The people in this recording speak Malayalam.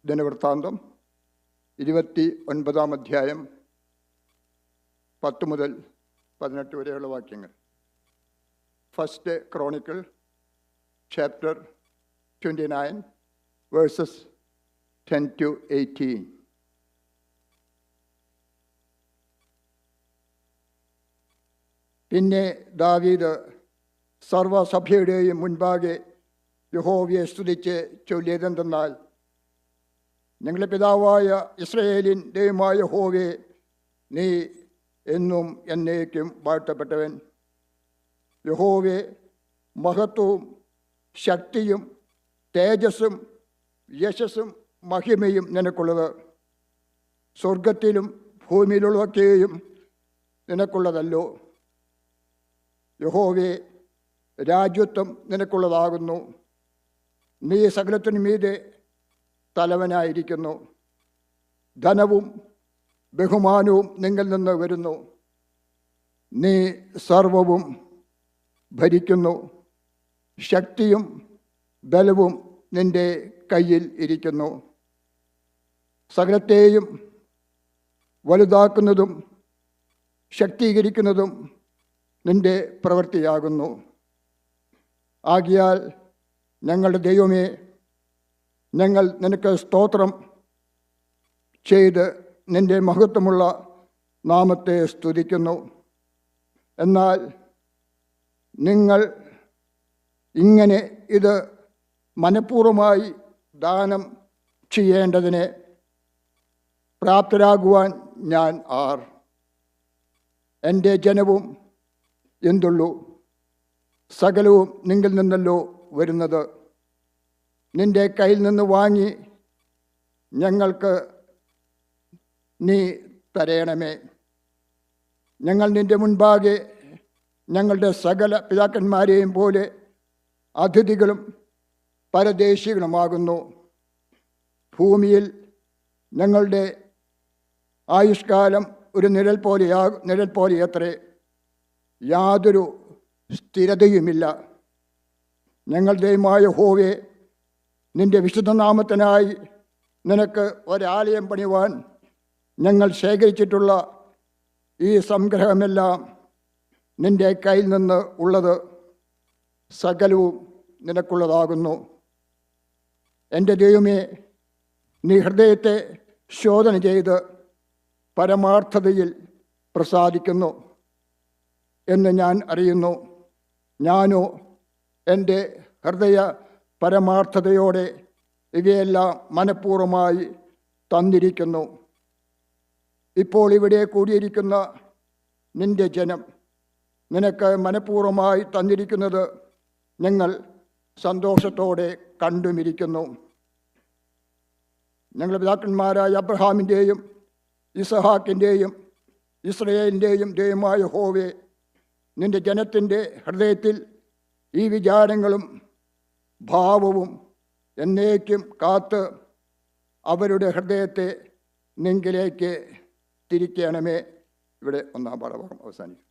ദിനവൃത്താന്തം 29 അധ്യായം 10 മുതൽ 18 വരെയുള്ള വാക്യങ്ങൾ. First Chronicle chapter 29 versus 10 to 18. പിന്നെ ദാവീദ് സർവ്വസഭയുടെയും മുൻപാകെ യഹോവയെ സ്തുതിച്ച് ചൊല്ലിയതെന്തെന്നാൽ, ഞങ്ങളുടെ പിതാവായ ഇസ്രായേലിൻ ദൈവമായ യഹോവേ, നീ എന്നും എന്നേക്കും വാഴ്ത്തപ്പെട്ടവൻ. യഹോവേ, മഹത്വവും ശക്തിയും തേജസ്സും യശസ്സും മഹിമയും നിനക്കുള്ളത്. സ്വർഗത്തിലും ഭൂമിയിലുള്ളതൊക്കെയും നിനക്കുള്ളതല്ലോ. യഹോവേ, രാജ്യത്വം നിനക്കുള്ളതാകുന്നു. നീ സകലത്തിനു മീതെ തലവനായിരിക്കുന്നു. ധനവും ബഹുമാനവും നിങ്ങളിൽ നിന്ന് വരുന്നു. നീ സർവവും ഭരിക്കുന്നു. ശക്തിയും ബലവും നിന്റെ കയ്യിൽ ഇരിക്കുന്നു. സകലത്തെയും വലുതാക്കുന്നതും ശക്തീകരിക്കുന്നതും നിന്റെ പ്രവൃത്തിയാകുന്നു. ആകയാൽ ഞങ്ങളുടെ ദൈവമേ, ഞങ്ങൾ നിനക്ക് സ്തോത്രം ചെയ്ത് നിന്റെ മഹത്വമുള്ള നാമത്തെ സ്തുതിക്കുന്നു. എന്നാൽ നിങ്ങൾ ഇങ്ങനെ ഇത് മനഃപൂർവ്വമായി ദാനം ചെയ്യേണ്ടതിനെ പ്രാപ്തരാകുവാൻ ഞാൻ ആർ? എൻ്റെ ജനവും എന്തുള്ളൂ? സകലവും നിങ്കിൽ നിന്നല്ലോ വരുന്നത്. നിന്റെ കയ്യിൽ നിന്ന് വാങ്ങി ഞങ്ങൾക്ക് നീ തരയണമേ. ഞങ്ങൾ നിന്റെ മുൻപാകെ ഞങ്ങളുടെ സകല പിതാക്കന്മാരെയും പോലെ അതിഥികളും പരദേശികളുമാകുന്നു. ഭൂമിയിൽ ഞങ്ങളുടെ ആയുഷ്കാലം ഒരു നിഴൽ പോലെയത്രേ. യാതൊരു സ്ഥിരതയുമില്ല. ഞങ്ങൾ ദൈവമായ യഹോവേ, നിന്റെ വിശുദ്ധനാമത്തിനായി നിനക്ക് ഒരാലയം പണിവാൻ ഞങ്ങൾ ശേഖരിച്ചിട്ടുള്ള ഈ സംഗ്രഹമെല്ലാം നിന്റെ കയ്യിൽ നിന്ന് ഉള്ളത്. സകലവും നിനക്കുള്ളതാകുന്നു. എൻ്റെ ദൈവമേ, നീ ഹൃദയത്തെ ശോധന ചെയ്ത് പരമാർത്ഥതയിൽ പ്രസാദിക്കുന്നു എന്ന് ഞാൻ അറിയുന്നു. ഞാനോ എൻ്റെ ഹൃദയ പരമാർത്ഥതയോടെ ഇവയെല്ലാം മനഃപൂർവ്വമായി തന്നിരിക്കുന്നു. ഇപ്പോൾ ഇവിടെ കൂടിയിരിക്കുന്ന നിന്റെ ജനം നിനക്ക് മനഃപൂർവ്വമായി തന്നിരിക്കുന്നത് ഞങ്ങൾ സന്തോഷത്തോടെ കണ്ടുമിരിക്കുന്നു. ഞങ്ങളുടെ പിതാക്കന്മാരായ അബ്രഹാമിൻ്റെയും ഇസഹാക്കിൻ്റെയും ഇസ്രായേലിൻ്റെയും ദൈവമായ യഹോവേ, നിന്റെ ജനത്തിൻ്റെ ഹൃദയത്തിൽ ഈ വിചാരങ്ങളും ഭാവവും എന്നേക്കും കാത്ത് അവരുടെ ഹൃദയത്തെ നിങ്കിലേക്ക് തിരിക്കണമേ. ഇവിടെ ഒന്നാം പാഠഭാഗം അവസാനിക്കും.